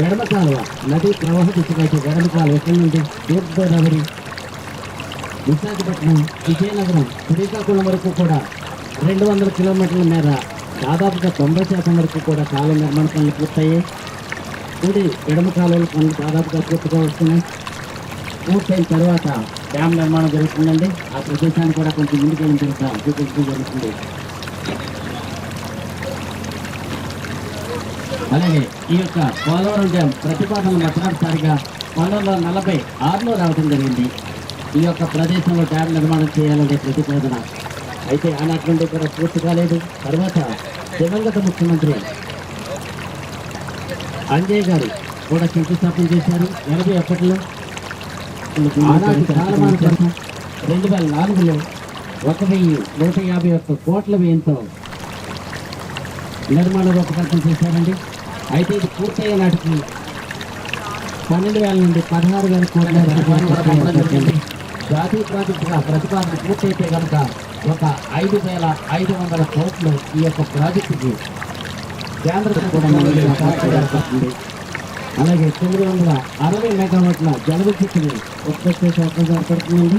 ఎడమ కాలువ నది ప్రవాహ దిశకైతే ఎడమ కాలువ ఎక్కడి నుండి తూర్పుగోదావరి, విశాఖపట్నం, విజయనగరం, శ్రీకాకుళం వరకు కూడా 200 కిలోమీటర్ల మేర దాదాపుగా 90% వరకు కూడా కాలువ నిర్మాణ పనులు పూర్తయ్యాయి. కూడి ఎడమ కాలువల పనులు దాదాపుగా పూర్తిగా వస్తున్నాయి. పూర్తయిన తర్వాత డ్యామ్ నిర్మాణం జరుగుతుందండి. ఆ ప్రదేశాన్ని కూడా కొంచెం ముందుకు వెళ్ళిన తర్వాత చూపించడం జరుగుతుంది. అలాగే ఈ యొక్క పోలవరం డ్యామ్ ప్రతిపాదన మొట్టమొదటిసారిగా 1946లో రావడం జరిగింది. ఈ యొక్క ప్రదేశంలో డ్యామ్ నిర్మాణం చేయాలనే ప్రతిపాదన అయితే ఆనాటి నుండి కూడా పూర్తి కాలేదు. తర్వాత దివంగత ముఖ్యమంత్రి అంజయ్ గారు కూడా శంకుస్థాపన చేశారు 81లో. ఆనాటి కాలమాన కోసం 2004లో 1151 కోట్ల వ్యయంతో నిర్మాణ రూపకల్పన చేశారండి. అయితే ఇది పూర్తయ్యే నాటికి 12,000 నుండి 16,000 కోట్ల జాతీయ ప్రాజెక్టుగా ప్రతిపాదన పూర్తయితే కనుక 5,500 కోట్లు ఈ యొక్క ప్రాజెక్టుకి కేంద్రం కూడా వస్తుంది. అలాగే 960 మెగావాట్ల జల విద్యుత్తుని ఉత్పత్తి చేసే అవకాశం ఏర్పడుతుందండి.